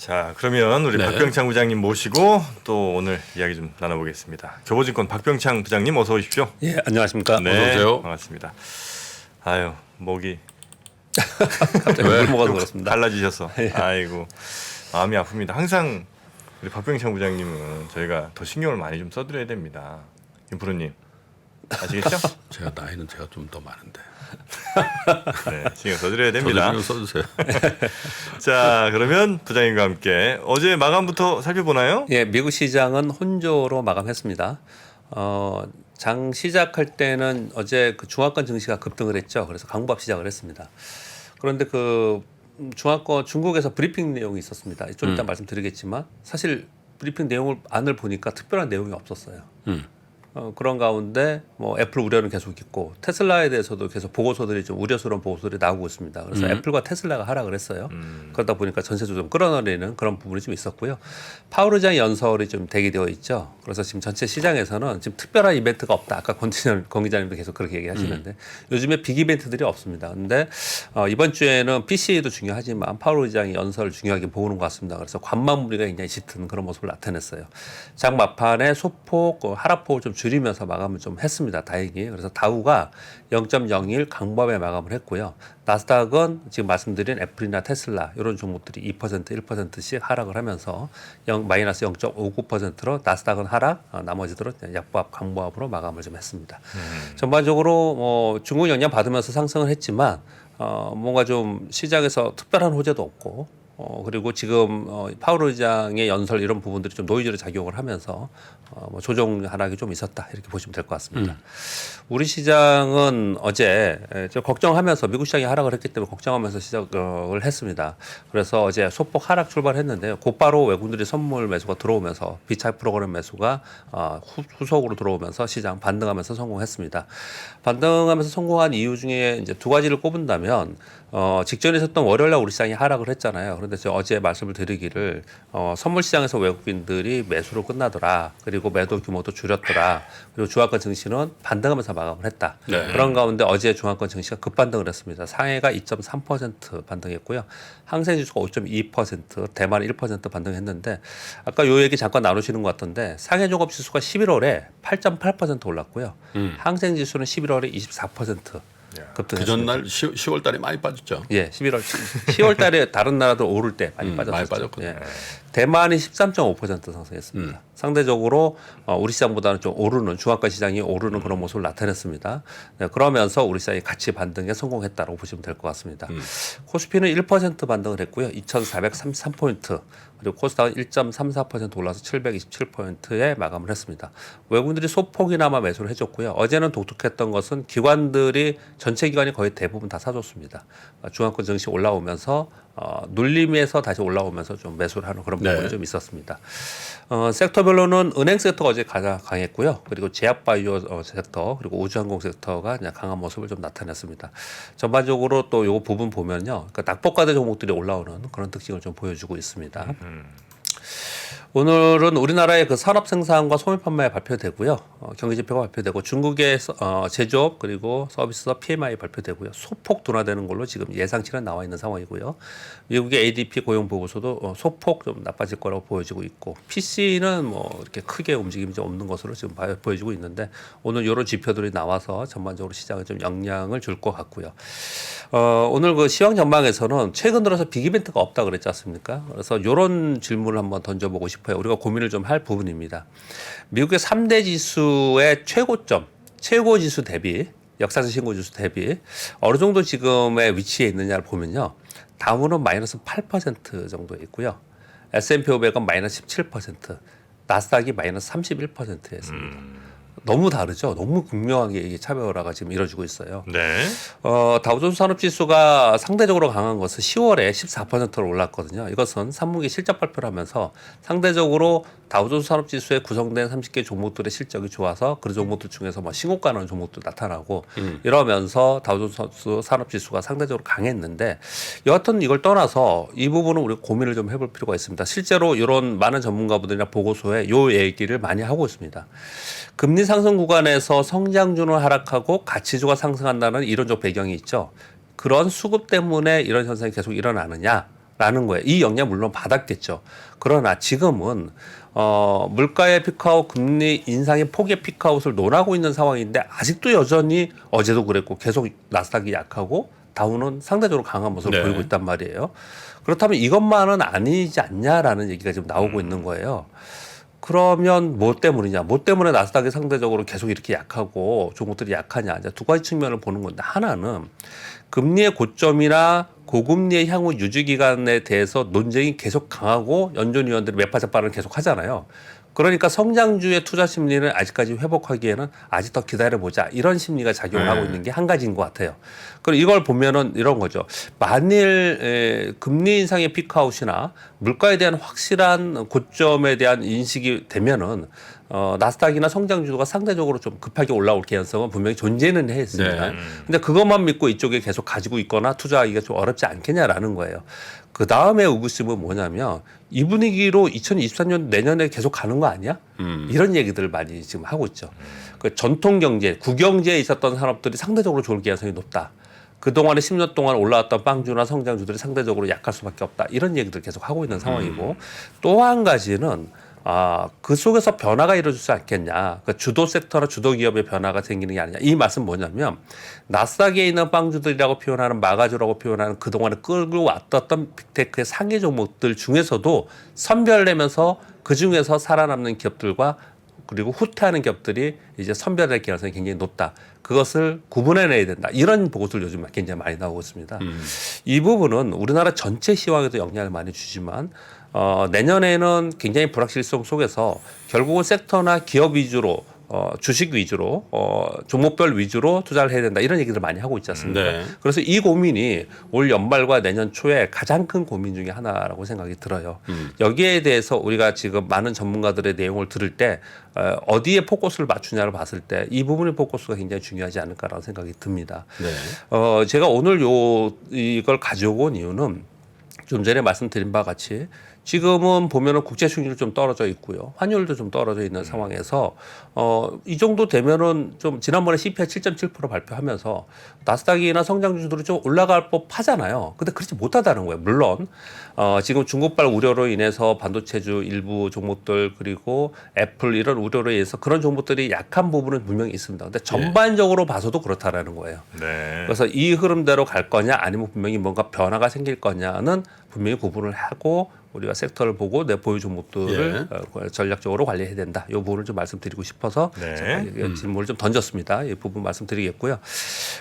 자, 그러면 우리 네. 박병창 부장님 모시고 또 오늘 이야기 좀 나눠보겠습니다. 교보증권 박병창 부장님 어서 오십시오. 예, 안녕하십니까. 네, 어서 오세요. 반갑습니다. 아유, 목이 갑자기 물 먹어서 그렇습니다. 달라지셔서 예. 아이고 마음이 아픕니다. 항상 우리 박병창 부장님은 저희가 더 신경을 많이 좀 써드려야 됩니다. 김프로님 아시겠죠? 제가 나이는 제가 좀 더 많은데. 네, 신경 써드려야 저도 됩니다. 신경 써주세요. 자, 그러면 부장님과 함께 어제 마감부터 살펴보나요? 예, 미국 시장은 혼조로 마감했습니다. 장 시작할 때는 어제 그 중화권 증시가 급등을 했죠. 그래서 강보합 시작을 했습니다. 그런데 그 중화권 중국에서 브리핑 내용이 있었습니다. 좀 이따 말씀드리겠지만 사실 브리핑 안을 보니까 특별한 내용이 없었어요. 그런 가운데 뭐 애플 우려는 계속 있고 테슬라에 대해서도 계속 보고서들이 좀 우려스러운 보고서들이 나오고 있습니다. 그래서 애플과 테슬라가 하락을 했어요. 그러다 보니까 전세도 좀 끌어내리는 그런 부분이 좀 있었고요. 파월 의장 연설이 좀 대기되어 있죠. 그래서 지금 전체 시장에서는 지금 특별한 이벤트가 없다. 아까 권 기자님도 계속 그렇게 얘기하시는데 요즘에 빅 이벤트들이 없습니다. 근데 이번 주에는 PC도 중요하지만 파월 의장의 연설을 중요하게 보는 것 같습니다. 그래서 관망무리가 굉장히 짙은 그런 모습을 나타냈어요. 장 막판에 소폭 하락폭을 좀 줄이면서 마감을 좀 했습니다. 다행히. 그래서 다우가 0.01 강보합에 마감을 했고요. 나스닥은 지금 말씀드린 애플이나 테슬라 이런 종목들이 2% 1%씩 하락을 하면서 마이너스 0.59%로 나스닥은 하락, 나머지들은 약보합 강보합으로 마감을 좀 했습니다. 전반적으로 뭐 중국 영향 받으면서 상승을 했지만 뭔가 좀 시장에서 특별한 호재도 없고 그리고 지금 파월 의장의 연설 이런 부분들이 좀 노이즈로 작용을 하면서 뭐 조정 하락이 좀 있었다 이렇게 보시면 될 것 같습니다. 우리 시장은 어제 좀 걱정하면서 미국 시장이 하락을 했기 때문에 걱정하면서 시작을 했습니다. 그래서 어제 소폭 하락 출발했는데요. 곧바로 외국인들이 선물 매수가 들어오면서 비차익 프로그램 매수가 후속으로 들어오면서 시장 반등하면서 성공했습니다. 반등하면서 성공한 이유 중에 이제 두 가지를 꼽은다면 직전에 있었던 월요일날 우리 시장이 하락을 했잖아요. 그런데 제가 어제 말씀을 드리기를 선물 시장에서 외국인들이 매수로 끝나더라. 그리고 매도 규모도 줄였더라. 그리고 중화권 증시는 반등하면서 마감을 했다. 네. 그런 가운데 어제 중화권 증시가 급반등을 했습니다. 상해가 2.3% 반등했고요. 항생지수가 5.2%, 대만 1% 반등했는데 아까 요 얘기 잠깐 나누시는 것 같던데 상해 종합지수가 11월에 8.8% 올랐고요. 항생지수는 11월에 24% 급등했습니다. 그 전날 10월 달에 많이 빠졌죠. 예, 10월 달에 다른 나라들 오를 때 많이 빠졌었죠. 많이 빠졌거든요. 예. 대만이 13.5% 상승했습니다. 상대적으로 우리 시장보다는 좀 오르는 중화권 시장이 오르는 그런 모습을 나타냈습니다. 네, 그러면서 우리 시장이 같이 반등에 성공했다고 보시면 될 것 같습니다. 코스피는 1% 반등을 했고요. 2,433포인트. 그리고 코스닥은 1.34% 올라서 727포인트에 마감을 했습니다. 외국인들이 소폭이나마 매수를 해줬고요. 어제는 독특했던 것은 기관들이 전체 기관이 거의 대부분 다 사줬습니다. 중앙권 증시 올라오면서 눌림에서 다시 올라오면서 좀 매수를 하는 그런 부분이 좀 있었습니다. 섹터별로는 은행 섹터가 어제 가장 강했고요. 그리고 제약바이오 섹터 그리고 우주항공 섹터가 그냥 강한 모습을 좀 나타냈습니다. 전반적으로 또 이 부분 보면요, 그러니까 낙폭과대 종목들이 올라오는 그런 특징을 좀 보여주고 있습니다. 오늘은 우리나라의 그 산업 생산과 소매 판매 발표되고요. 경기 지표가 발표되고 중국의 제조업 그리고 서비스업 PMI 발표되고요. 소폭 둔화되는 걸로 지금 예상치는 나와 있는 상황이고요. 미국의 ADP 고용 보고서도 소폭 좀 나빠질 거라고 보여지고 있고 PC는 뭐 이렇게 크게 움직임이 좀 없는 것으로 지금 보여지고 있는데 오늘 이런 지표들이 나와서 전반적으로 시장에 좀 영향을 줄 것 같고요. 오늘 그 시황 전망에서는 최근 들어서 빅 이벤트가 없다 그랬지 않습니까? 그래서 이런 질문을 한번 던져보고 싶어요. 우리가 고민을 좀 할 부분입니다. 미국의 3대 지수의 최고점, 최고 지수 대비, 역사적 신고 지수 대비 어느 정도 지금의 위치에 있느냐를 보면요. 다우는 마이너스 8% 정도에 있고요. S&P 500은 마이너스 17%, 나스닥이 마이너스 31%였습니다. 너무 다르죠. 너무 극명하게 이게 차별화가 지금 이루어지고 있어요. 네. 다우존스 산업지수가 상대적으로 강한 것은 10월에 14%로 올랐거든요. 이것은 3분기 실적 발표를 하면서 상대적으로 다우존스 산업지수에 구성된 30개 종목들의 실적이 좋아서 그 종목들 중에서 뭐 신고가 나는 종목도 나타나고 이러면서 다우존스 산업지수가 상대적으로 강했는데 여하튼 이걸 떠나서 이 부분은 우리가 고민을 좀 해볼 필요가 있습니다. 실제로 이런 많은 전문가분들이나 보고서에 이 얘기를 많이 하고 있습니다. 금리 상승 구간에서 성장주는 하락하고 가치주가 상승한다는 이론적 배경이 있죠. 그런 수급 때문에 이런 현상이 계속 일어나느냐? 라는 거예요. 이 영향 물론 받았겠죠. 그러나 지금은 물가의 피크아웃, 금리 인상의 폭의 피크아웃을 논하고 있는 상황인데 아직도 여전히 어제도 그랬고 계속 나스닥이 약하고 다우는 상대적으로 강한 모습을 네. 보이고 있단 말이에요. 그렇다면 이것만은 아니지 않냐라는 얘기가 지금 나오고 있는 거예요. 그러면 뭐 때문이냐? 뭐 때문에 나스닥이 상대적으로 계속 이렇게 약하고 종목들이 약하냐? 이제 두 가지 측면을 보는 건데 하나는 금리의 고점이나 고금리의 향후 유지 기간에 대해서 논쟁이 계속 강하고 연준위원들이 매파적발을 계속 하잖아요. 그러니까 성장주의 투자 심리는 아직까지 회복하기에는 아직 더 기다려보자 이런 심리가 작용을 하고 있는 게 한 가지인 것 같아요. 그리고 이걸 보면은 이런 거죠. 만일 금리 인상의 피크아웃이나 물가에 대한 확실한 고점에 대한 인식이 되면은 나스닥이나 성장주가 상대적으로 좀 급하게 올라올 개연성은 분명히 존재는 했습니다. 네. 근데 그것만 믿고 이쪽에 계속 가지고 있거나 투자하기가 좀 어렵지 않겠냐라는 거예요. 그 다음에 의구심은 뭐냐면 이 분위기로 2024년 내년에 계속 가는 거 아니야? 이런 얘기들을 많이 지금 하고 있죠. 그 전통 경제, 국영제에 있었던 산업들이 상대적으로 좋을 개연성이 높다. 그동안에 10년 동안 올라왔던 빵주나 성장주들이 상대적으로 약할 수밖에 없다. 이런 얘기들 계속 하고 있는 상황이고 또 한 가지는 그 속에서 변화가 이루어지지 않겠냐. 그 주도 섹터나 주도 기업의 변화가 생기는 게 아니냐. 이 말은 뭐냐면 나스닥에 있는 빵주들이라고 표현하는 마가주라고 표현하는 그동안에 끌고 왔던 빅테크의 상위 종목들 중에서도 선별되면서 그중에서 살아남는 기업들과 그리고 후퇴하는 기업들이 이제 선별될 가능성이 굉장히 높다. 그것을 구분해내야 된다. 이런 보고서를 요즘 굉장히 많이 나오고 있습니다. 이 부분은 우리나라 전체 시황에도 영향을 많이 주지만 내년에는 굉장히 불확실성 속에서 결국은 섹터나 기업 위주로 주식 위주로 종목별 위주로 투자를 해야 된다 이런 얘기를 많이 하고 있지 않습니까? 네. 그래서 이 고민이 올 연말과 내년 초에 가장 큰 고민 중에 하나라고 생각이 들어요. 여기에 대해서 우리가 지금 많은 전문가들의 내용을 들을 때 어디에 포커스를 맞추냐를 봤을 때 이 부분의 포커스가 굉장히 중요하지 않을까라는 생각이 듭니다. 네. 제가 오늘 이걸 가져오고 온 이유는 좀 전에 말씀드린 바와 같이 지금은 보면은 국제 수익률이 좀 떨어져 있고요. 환율도 좀 떨어져 있는 상황에서 이 정도 되면은 좀 지난번에 CPI 7.7% 발표하면서 나스닥이나 성장주들이 좀 올라갈 법하잖아요. 근데 그렇지 못하다는 거예요. 물론 지금 중국발 우려로 인해서 반도체주 일부 종목들 그리고 애플 이런 우려로 인해서 그런 종목들이 약한 부분은 분명히 있습니다. 근데 전반적으로 봐서도 그렇다라는 거예요. 네. 그래서 이 흐름대로 갈 거냐 아니면 분명히 뭔가 변화가 생길 거냐는 분명히 구분을 하고 우리가 섹터를 보고 내 보유 종목들을 전략적으로 관리해야 된다. 이 부분을 좀 말씀드리고 싶어서 네. 제가 질문을 좀 던졌습니다. 이 부분 말씀드리겠고요.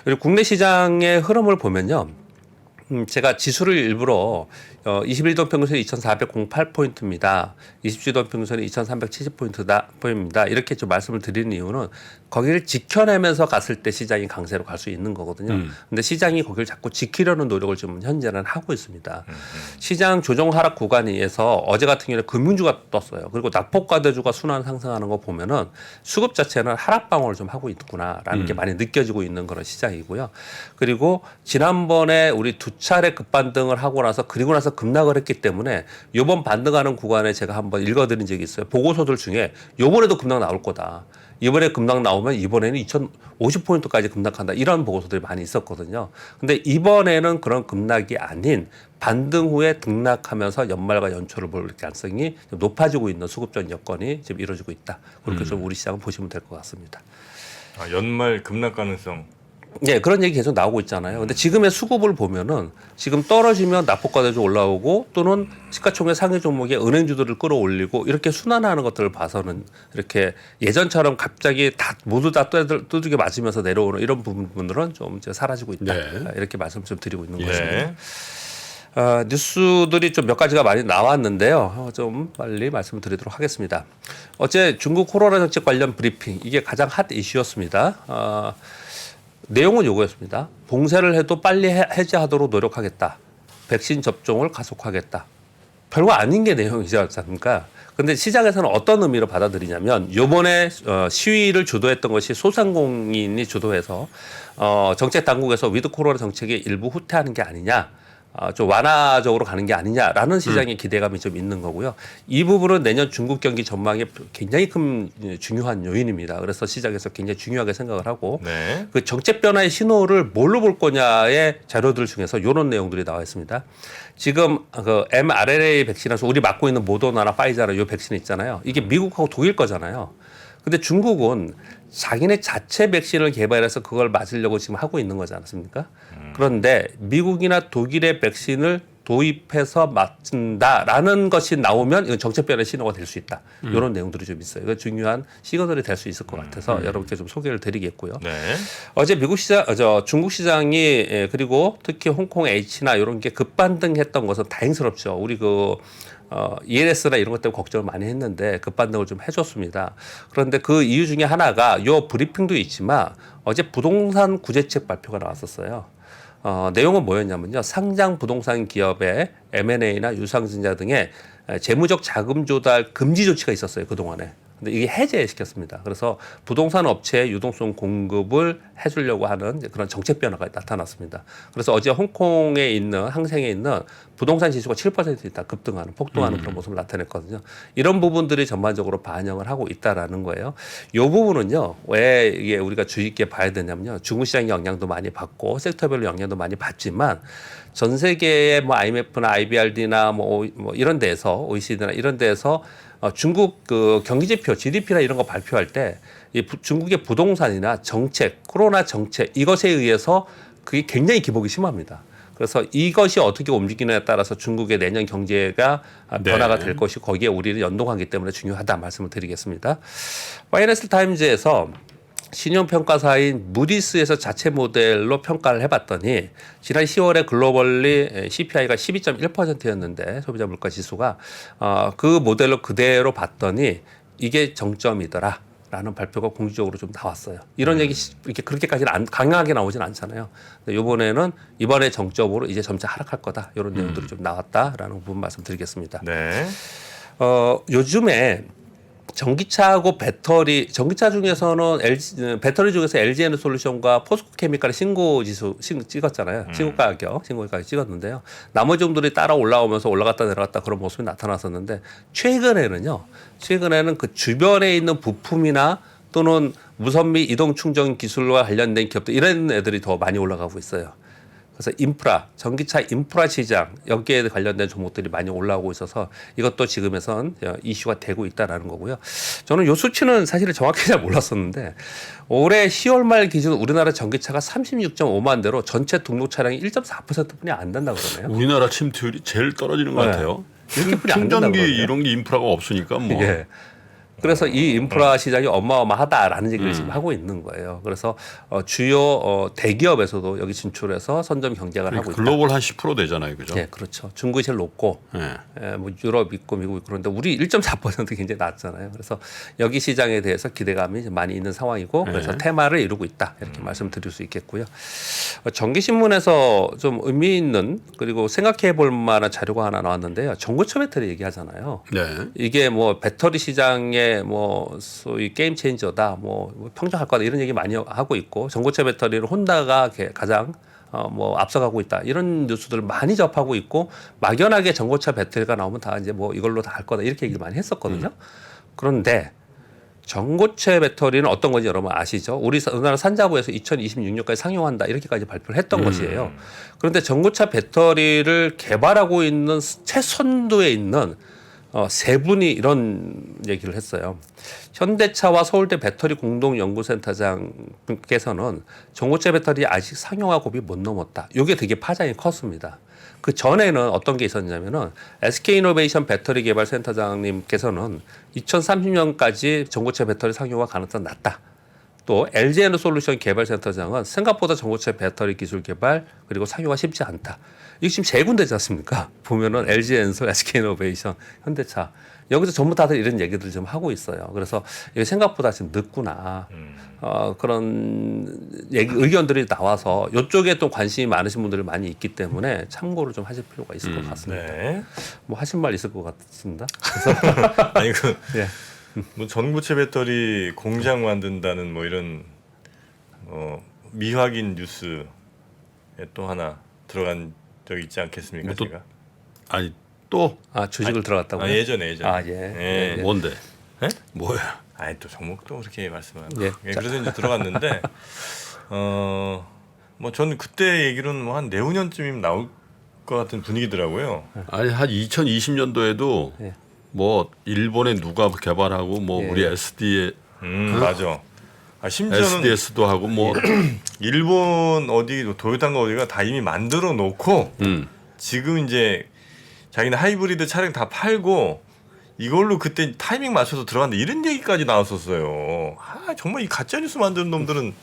그리고 국내 시장의 흐름을 보면요. 제가 지수를 일부러 21도 평균선이 2,408포인트입니다. 20주도 평균선이 2,370포인트입니다. 이렇게 좀 말씀을 드리는 이유는 거기를 지켜내면서 갔을 때 시장이 강세로 갈 수 있는 거거든요. 근데 시장이 거기를 자꾸 지키려는 노력을 지금 현재는 하고 있습니다. 시장 조정 하락 구간에서 어제 같은 경우에 금융주가 떴어요. 그리고 낙폭과대주가 순환 상승하는 거 보면은 수급 자체는 하락 방어를 좀 하고 있구나라는 게 많이 느껴지고 있는 그런 시장이고요. 그리고 지난번에 우리 두 차례 급반등을 하고 나서 그리고 나서 급락을 했기 때문에 이번 반등하는 구간에 제가 한번 읽어드린 적이 있어요. 보고서들 중에 이번에도 급락 나올 거다. 이번에 급락 나오면 이번에는 2,050포인트까지 급락한다. 이런 보고서들이 많이 있었거든요. 근데 이번에는 그런 급락이 아닌 반등 후에 등락하면서 연말과 연초를 볼 가능성이 좀 높아지고 있는 수급적 여건이 지금 이루어지고 있다. 그렇게 좀 우리 시장은 보시면 될 것 같습니다. 연말 급락 가능성. 네, 그런 얘기 계속 나오고 있잖아요. 근데 지금의 수급을 보면은 지금 떨어지면 납폭과대주 올라오고 또는 시가총액 상위 종목의 은행주들을 끌어올리고 이렇게 순환하는 것들을 봐서는 이렇게 예전처럼 갑자기 다 모두 다 두들겨 맞으면서 내려오는 이런 부분들은 좀 이제 사라지고 있다. 네. 이렇게 말씀 좀 드리고 있는 예. 것입니다. 뉴스들이 좀 몇 가지가 많이 나왔는데요. 좀 빨리 말씀드리도록 하겠습니다. 어제 중국 코로나 정책 관련 브리핑 이게 가장 핫 이슈였습니다. 내용은 요거였습니다. 봉쇄를 해도 빨리 해제하도록 노력하겠다. 백신 접종을 가속하겠다. 별거 아닌 게 내용이지 않습니까? 근데 시장에서는 어떤 의미로 받아들이냐면 요번에 시위를 주도했던 것이 소상공인이 주도해서 정책 당국에서 위드 코로나 정책의 일부 후퇴하는 게 아니냐. 좀 완화적으로 가는 게 아니냐라는 시장의 기대감이 좀 있는 거고요. 이 부분은 내년 중국 경기 전망에 굉장히 큰 중요한 요인입니다. 그래서 시장에서 굉장히 중요하게 생각을 하고 네. 그 정책 변화의 신호를 뭘로 볼 거냐의 자료들 중에서 이런 내용들이 나와 있습니다. 지금 그 mRNA 백신에서 우리 맞고 있는 모더나나 파이자나 이 백신 있잖아요. 이게 미국하고 독일 거잖아요. 근데 중국은 자기네 자체 백신을 개발해서 그걸 맞으려고 지금 하고 있는 거지 않습니까? 그런데 미국이나 독일의 백신을 도입해서 맞춘다라는 것이 나오면 이건 정책 변화의 신호가 될 수 있다. 이런 내용들이 좀 있어요. 이거 중요한 시그널이 될 수 있을 것 같아서 여러분께 좀 소개를 드리겠고요. 네. 어제 미국 시장, 중국 시장이 그리고 특히 홍콩 H나 이런 게 급반등했던 것은 다행스럽죠. 우리 ELS나 이런 것 때문에 걱정을 많이 했는데 급반등을 좀 해줬습니다. 그런데 그 이유 중에 하나가 요 브리핑도 있지만 어제 부동산 구제책 발표가 나왔었어요. 내용은 뭐였냐면요. 상장 부동산 기업의 M&A나 유상증자 등의 재무적 자금 조달 금지 조치가 있었어요. 그동안에. 근데 이게 해제시켰습니다. 그래서 부동산 업체의 유동성 공급을 해주려고 하는 그런 정책 변화가 나타났습니다. 그래서 어제 홍콩에 있는 항생에 있는 부동산 지수가 7% 있다 급등하는 폭등하는 그런 모습을 나타냈거든요. 이런 부분들이 전반적으로 반영을 하고 있다라는 거예요. 이 부분은요 왜 이게 우리가 주의 있게 봐야 되냐면요 중국 시장의 영향도 많이 받고 섹터별로 영향도 많이 받지만 전 세계의 뭐 IMF나 IBRD나 뭐 이런 데에서 OECD나 이런 데에서 중국 그 경기지표 GDP나 이런 거 발표할 때 이 중국의 부동산이나 정책, 코로나 정책 이것에 의해서 그게 굉장히 기복이 심합니다. 그래서 이것이 어떻게 움직이느냐에 따라서 중국의 내년 경제가 변화가 될 것이 거기에 우리는 연동하기 때문에 중요하다 말씀을 드리겠습니다. 파이낸셜 타임즈에서 신용평가사인 무디스에서 자체 모델로 평가를 해봤더니 지난 10월에 글로벌리 CPI가 12.1%였는데 소비자 물가 지수가 그 모델로 그대로 봤더니 이게 정점이더라. 라는 발표가 공식적으로 좀 나왔어요. 이런 얘기 이렇게 그렇게까지는 강하게 나오진 않잖아요. 근데 이번에 정점으로 이제 점차 하락할 거다. 이런 내용들이 좀 나왔다라는 부분 말씀드리겠습니다. 네. 요즘에 전기차하고 배터리, 전기차 중에서는 배터리 중에서 LG 에너솔루션과 포스코케미칼의 신고 지수 찍었잖아요. 신고 가격 찍었는데요. 나머지 종들이 따라 올라오면서 올라갔다 내려갔다 그런 모습이 나타났었는데 최근에는 그 주변에 있는 부품이나 또는 무선미 이동 충전 기술과 관련된 기업들 이런 애들이 더 많이 올라가고 있어요. 그래서 전기차 인프라 시장 여기에 관련된 종목들이 많이 올라오고 있어서 이것도 지금에선 이슈가 되고 있다라는 거고요. 저는 이 수치는 사실 정확히 잘 몰랐었는데 올해 10월 말 기준 우리나라 전기차가 36.5만 대로 전체 등록 차량이 1.4%뿐이 안 된다 그러네요. 우리나라 침투율이 제일 떨어지는 것 같아요. 이렇게뿐이 안 된다고 충전기 그러네요. 이런 게 인프라가 없으니까 뭐. 예. 그래서 이 인프라 시장이 어마어마하다라는 얘기를 지금 하고 있는 거예요. 그래서 주요 대기업에서도 여기 진출해서 선점 경쟁을 하고 있다. 글로벌 한 10% 되잖아요, 그죠? 네, 그렇죠. 중국이 제일 높고, 뭐 유럽 있고 미국 있고 그런데 우리 1.4% 굉장히 낮잖아요. 그래서 여기 시장에 대해서 기대감이 많이 있는 상황이고, 그래서 테마를 이루고 있다 이렇게 말씀드릴 수 있겠고요. 전기신문에서 좀 의미 있는 그리고 생각해볼 만한 자료가 하나 나왔는데요. 전고체 배터리 얘기하잖아요. 네. 이게 뭐 배터리 시장에 뭐 소위 게임 체인저다, 뭐 평정할 거다 이런 얘기 많이 하고 있고 전고체 배터리를 혼다가 가장 뭐 앞서가고 있다 이런 뉴스들을 많이 접하고 있고 막연하게 전고체 배터리가 나오면 다 이제 뭐 이걸로 다 할 거다 이렇게 얘기를 많이 했었거든요. 그런데 전고체 배터리는 어떤 건지 여러분 아시죠? 우리나라 산자부에서 2026년까지 상용한다 이렇게까지 발표를 했던 것이에요. 그런데 전고체 배터리를 개발하고 있는 최선두에 있는 세 분이 이런 얘기를 했어요. 현대차와 서울대 배터리 공동연구센터장께서는 전고체 배터리 아직 상용화 고비 못 넘었다. 이게 되게 파장이 컸습니다. 그 전에는 어떤 게 있었냐면은 SK이노베이션 배터리 개발 센터장님께서는 2030년까지 전고체 배터리 상용화 가능성 낮다. 또 LG에너솔루션 개발센터장은 생각보다 전고체 배터리 기술 개발 그리고 상용화 쉽지 않다. 이게 지금 세 군데지 않습니까? 보면은 LG엔솔, SK이노베이션, 현대차 여기서 전부 다들 이런 얘기들 좀 하고 있어요. 그래서 이게 생각보다 지금 늦구나. 그런 의견들이 나와서 이쪽에 또 관심이 많으신 분들이 많이 있기 때문에 참고를 좀 하실 필요가 있을 것 같습니다. 네. 뭐 하실 말 있을 것 같습니다. 아니 예. 뭐 전고체 배터리 공장 만든다는 뭐 이런 미확인 뉴스에 또 하나 들어간 적 있지 않겠습니까? 뭐 또- 제가. 아니 또 주식을 들어갔다고요? 예전에. 예. 뭔데? 예? 뭐야? 아이 또 종목도 그렇게 말씀을. 예. 그래서 이제 들어갔는데 뭐 저는 그때 얘기로는 뭐 한 내후년쯤이면 나올 것 같은 분위기더라고요. 아니 한 2020년도에도 예. 뭐 일본에 누가 개발하고 뭐 예. 우리 SD에 맞아. 심지어는 SDS도 하고 뭐 일본 어디 도요타인가 어디가 다 이미 만들어 놓고 지금 이제 자기는 하이브리드 차량 다 팔고 이걸로 그때 타이밍 맞춰서 들어간다 이런 얘기까지 나왔었어요. 정말 이 가짜 뉴스 만드는 놈들은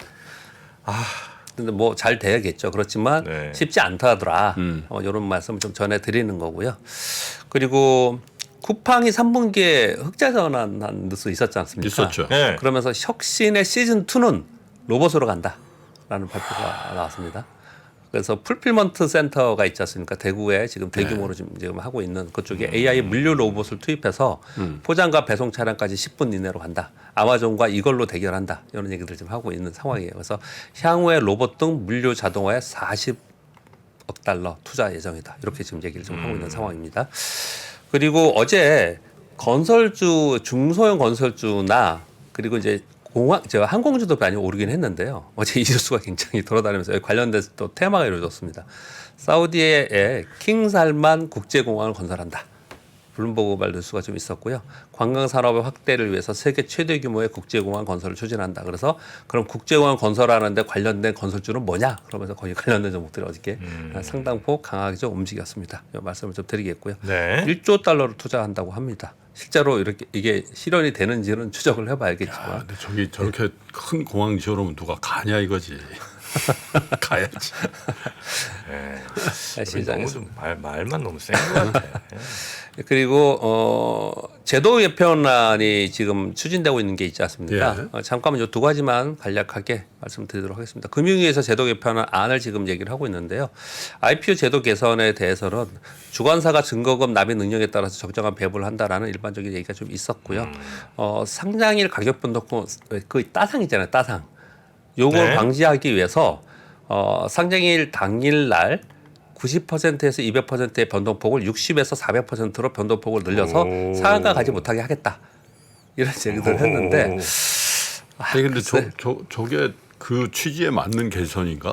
근데 뭐 잘 돼야겠죠. 그렇지만 네. 쉽지 않다더라. 이런 말씀을 좀 전해드리는 거고요. 그리고 쿠팡이 3분기에 흑자 전환한 뉴스 있었지 않습니까? 있었죠. 네. 그러면서 혁신의 시즌 2는 로봇으로 간다라는 발표가 나왔습니다. 그래서 풀필먼트 센터가 있지 않습니까? 대구에 지금 대규모로 지금 하고 있는 그쪽에 AI 물류 로봇을 투입해서 포장과 배송 차량까지 10분 이내로 간다. 아마존과 이걸로 대결한다. 이런 얘기들 지금 하고 있는 상황이에요. 그래서 향후에 로봇 등 물류 자동화에 40억 달러 투자 예정이다. 이렇게 지금 얘기를 좀 하고 있는 상황입니다. 그리고 어제 건설주 중소형 건설주나 그리고 이제 제가 항공주도 많이 오르긴 했는데요. 어제 이 뉴스가 굉장히 돌아다니면서 관련돼서 또 테마가 이루어졌습니다. 사우디의 킹살만 국제공항을 건설한다. 블룸버그 발 뉴스가 좀 있었고요. 관광 산업의 확대를 위해서 세계 최대 규모의 국제공항 건설을 추진한다. 그래서 그럼 국제공항 건설하는데 관련된 건설주는 뭐냐? 그러면서 거기 관련된 종목들이 어저께 상당폭 강하게 좀 움직였습니다. 이 말씀을 좀 드리겠고요. 네. 1조 달러를 투자한다고 합니다. 실제로 이렇게 이게 실현이 되는지는 추적을 해봐야겠지만. 근데 저기 저렇게 큰 공항 지어놓으면 누가 가냐 이거지. 가야지. 너무 시장에서. 좀 말만 너무 센 것 같아. 그리고 제도 개편안이 지금 추진되고 있는 게 있지 않습니까? 예. 잠깐만 이 두 가지만 간략하게 말씀드리도록 하겠습니다. 금융위에서 제도 개편안을 지금 얘기를 하고 있는데요. IPO 제도 개선에 대해서는 주관사가 증거금 납입 능력에 따라서 적정한 배분을 한다라는 일반적인 얘기가 좀 있었고요. 상장일 가격 변동 그 따상 있잖아요, 따상. 요걸 네. 방지하기 위해서 상장일 당일 날 90%에서 200%의 변동폭을 60에서 400%로 변동폭을 늘려서 오. 상한가 가지 못하게 하겠다. 이런 얘기를 했는데 아니 근데 저게 그 취지에 맞는 개선인가?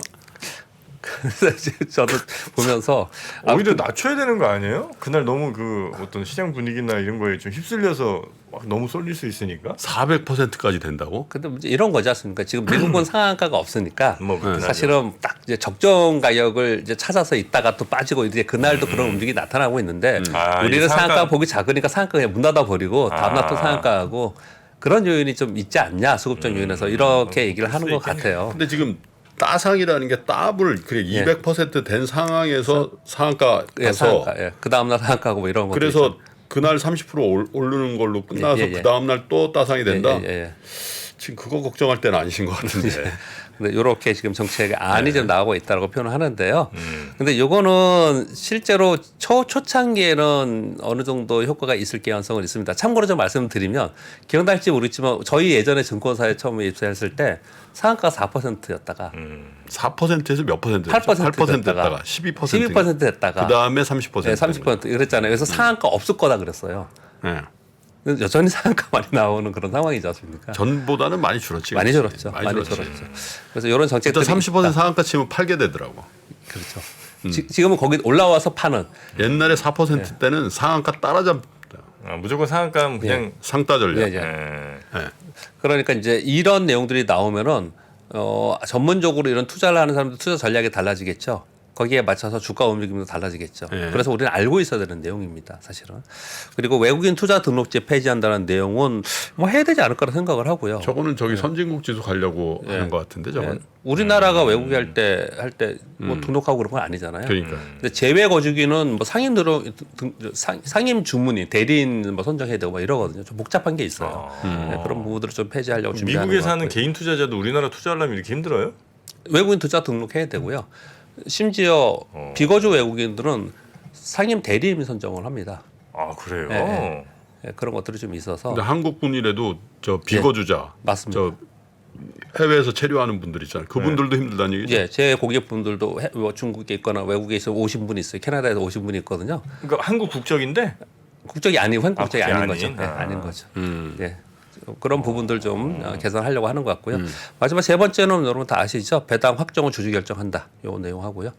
그래서 저도 보면서 오히려 낮춰야 되는 거 아니에요? 그날 너무 그 어떤 시장 분위기나 이런 거에 좀 휩쓸려서 막 너무 쏠릴 수 있으니까. 400%까지 된다고? 근데 문제 이런 거지 않습니까? 지금 미국은 상한가가 없으니까 뭐 그렇긴 사실은 딱 이제 적정 가격을 이제 찾아서 있다가 또 빠지고 이제 그날도 그런 움직임이 나타나고 있는데 아, 우리는 이게 상한가 상한가- 보기 작으니까 상한가 그냥 문 닫아 버리고 다음날 또 상한가하고 그런 요인이 좀 있지 않냐 수급적 요인에서 이렇게 얘기를 하는 것 같아요. 근데 지금 따상이라는 게 따블 그래 200%된 상황에서 상한가에서 예, 상한가. 예. 그 다음날 상한가고 뭐 이런 것도 그래서 그날 30% 오르는 걸로 끝나서 예, 예. 그 다음 날 또 따상이 된다. 예. 지금 그거 걱정할 때는 아니신 것 같은데. 근데 이렇게 지금 정책의 안이 좀 나오고 있다고 표현을 하는데요. 근데 요거는 실제로 초창기에는 어느 정도 효과가 있을 개연성은 있습니다. 참고로 좀 말씀드리면 기억날지 모르겠지만 저희 예전에 증권사에 처음에 입사했을 때 상한가 4%였다가 4%에서 몇 퍼센트? 8% 됐다가 12%. 12% 됐다가 그 다음에 30%. 네, 30% 그랬잖아요. 그래서 상한가 없을 거다 그랬어요. 네. 근데 여전히 상한가 많이 나오는 그런 상황이지 않습니까? 전보다는 많이 줄었지. 많이 그렇지. 줄었죠. 많이 줄었죠. 그래서 이런 일단 정책들이 30% 상한가 치면 팔게 되더라고. 그렇죠. 지금은 거기 올라와서 파는 옛날에 4% 때는 상한가 따라잡 무조건 상한가면 그냥 상따 전략. 예, 예. 예. 그러니까 이제 이런 내용들이 나오면은 전문적으로 이런 투자를 하는 사람들 투자 전략이 달라지겠죠. 거기에 맞춰서 주가 움직임도 달라지겠죠. 예. 그래서 우리는 알고 있어야 되는 내용입니다, 사실은. 그리고 외국인 투자 등록제 폐지한다는 내용은 뭐 해야 되지 않을 거라 생각을 하고요. 저거는 저기 선진국 지수 가려고 하는 것 같은데 저건. 예. 우리나라가 외국에 할 때 뭐 등록하고 그런 건 아니잖아요. 그러니까. 근데 제외 거주기는 뭐 상임 주문이 대리인 뭐 선정해야 되고 막 이러거든요. 좀 복잡한 게 있어요. 네, 그런 부분들을 좀 폐지하려고 준비하는 미국에 것 사는 같고요. 개인 투자자도 우리나라 투자하려면 이렇게 힘들어요? 외국인 투자 등록해야 되고요. 심지어 비거주 외국인들은 상임 대리인 선정을 합니다. 아 그래요? 예, 예, 그런 것들이 좀 있어서 근데 한국 분이라도 저 비거주자, 맞습니다. 저 해외에서 체류하는 분들 있잖아요. 그분들도 힘들다는 얘기죠. 예, 제 고객분들도 뭐 중국에 있거나 외국에서 오신 분이 있어요. 캐나다에서 오신 분이 있거든요. 그러니까 한국 국적인데 국적이 아니고 한국 국적이 국적이 아닌 거죠. 아닌? 네, 아. 아닌 거죠. 예. 그런 부분들 좀 개선하려고 하는 것 같고요. 마지막 세 번째는 여러분 다 아시죠? 배당 확정을 주주 결정한다. 요 내용하고요.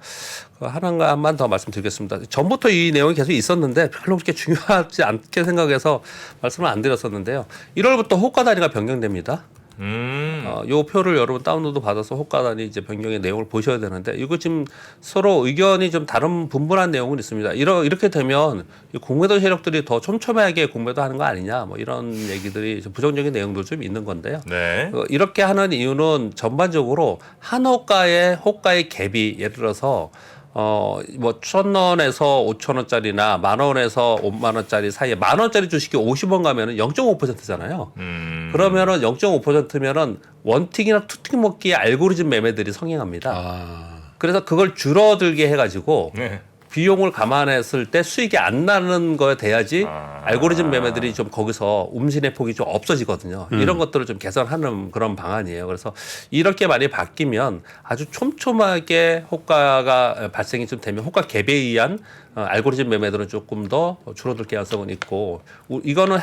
하나만 더 말씀드리겠습니다. 전부터 이 내용이 계속 있었는데 별로 그렇게 중요하지 않게 생각해서 말씀을 안 드렸었는데요. 1월부터 호가 단위가 변경됩니다. 요 표를 여러분 다운로드 받아서 호가 단위 이제 변경의 내용을 보셔야 되는데 이거 지금 서로 의견이 좀 다른 분분한 내용은 있습니다. 이렇게 되면 이 공매도 세력들이 더 촘촘하게 공매도 하는 거 아니냐 뭐 이런 얘기들이 좀 부정적인 내용도 좀 있는 건데요. 네. 이렇게 하는 이유는 전반적으로 한 호가의 갭이 예를 들어서 뭐 1,000원에서 5,000원짜리나 10,000원에서 50,000원짜리 사이에 10,000원짜리 주식이 50원 가면은 0.5%잖아요. 그러면은 0.5%면은 원틱이나 투틱 먹기의 알고리즘 매매들이 성행합니다. 그래서 그걸 줄어들게 해가지고 네. 비용을 감안했을 때 수익이 안 나는 거에 돼야지 알고리즘 매매들이 좀 거기서 움직임의 폭이 좀 없어지거든요. 이런 것들을 좀 개선하는 그런 방안이에요. 그래서 이렇게 많이 바뀌면 아주 촘촘하게 호가가 발생이 좀 되면 호가 갭에 의한 알고리즘 매매들은 조금 더 줄어들 가능성은 있고 이거는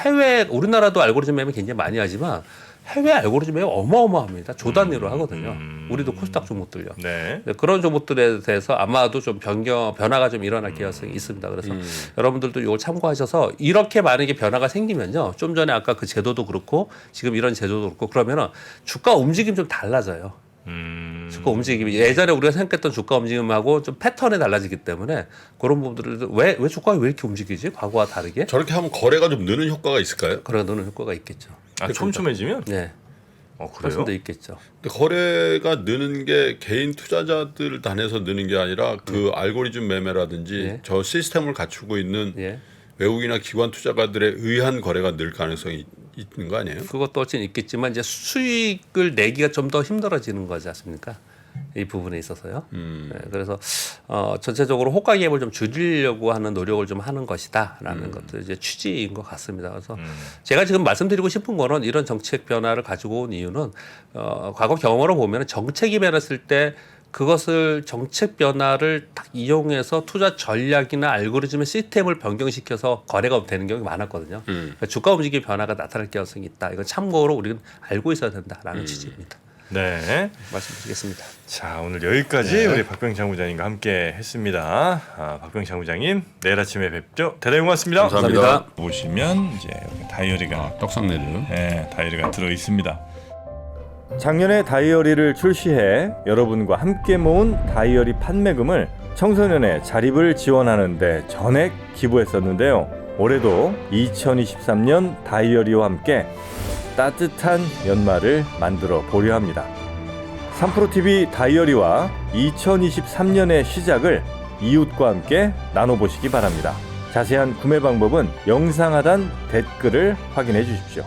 우리나라도 알고리즘 매매 굉장히 많이 하지만 해외 알고리즘 매매 어마어마합니다. 조 단위로 하거든요. 우리도 코스닥 종목들요. 네. 그런 종목들에 대해서 아마도 좀 변화가 좀 일어날 가능성이 있습니다. 그래서 여러분들도 이걸 참고하셔서 이렇게 만약에 변화가 생기면요. 좀 전에 아까 그 제도도 그렇고 지금 이런 제도도 그렇고 그러면은 주가 움직임 좀 달라져요. 주가 움직임이 예전에 우리가 생각했던 주가 움직임하고 좀 패턴이 달라지기 때문에 그런 부분들을 왜 주가가 왜 이렇게 움직이지? 과거와 다르게? 저렇게 하면 거래가 좀 느는 효과가 있을까요? 그런 효과가 있겠죠. 아, 촘촘해지면? 네. 그래요? 그래서 있겠죠. 근데 거래가 느는 게 개인 투자자들 단에서 느는 게 아니라 그 알고리즘 매매라든지 예. 저 시스템을 갖추고 있는 예. 외국이나 기관 투자가들에 의한 거래가 늘 가능성이 있는 거 아니에요? 그것도 어찌 있겠지만 이제 수익을 내기가 좀 더 힘들어지는 거지 않습니까? 이 부분에 있어서요. 네, 그래서 전체적으로 호가 갭을 좀 줄이려고 하는 노력을 좀 하는 것이다라는 것도 이제 취지인 것 같습니다. 그래서 제가 지금 말씀드리고 싶은 거는 이런 정책 변화를 가지고 온 이유는 과거 경험으로 보면 정책이 변했을 때 그것을 정책 변화를 딱 이용해서 투자 전략이나 알고리즘의 시스템을 변경시켜서 거래가 되는 경우가 많았거든요. 그러니까 주가 움직임 변화가 나타날 가능성이 있다. 이건 참고로 우리는 알고 있어야 된다라는 취지입니다. 네. 말씀드리겠습니다. 자, 오늘 여기까지 우리 박병 장부장님과 함께 했습니다. 박병 장부장님, 내일 아침에 뵙죠. 대단히 고맙습니다. 감사합니다. 보시면 이제 여기 다이어리가 떡상내드. 네, 다이어리가 들어 있습니다. 작년에 다이어리를 출시해 여러분과 함께 모은 다이어리 판매금을 청소년의 자립을 지원하는 데 전액 기부했었는데요. 올해도 2023년 다이어리와 함께 따뜻한 연말을 만들어 보려 합니다. 3프로TV 다이어리와 2023년의 시작을 이웃과 함께 나눠보시기 바랍니다. 자세한 구매 방법은 영상 하단 댓글을 확인해 주십시오.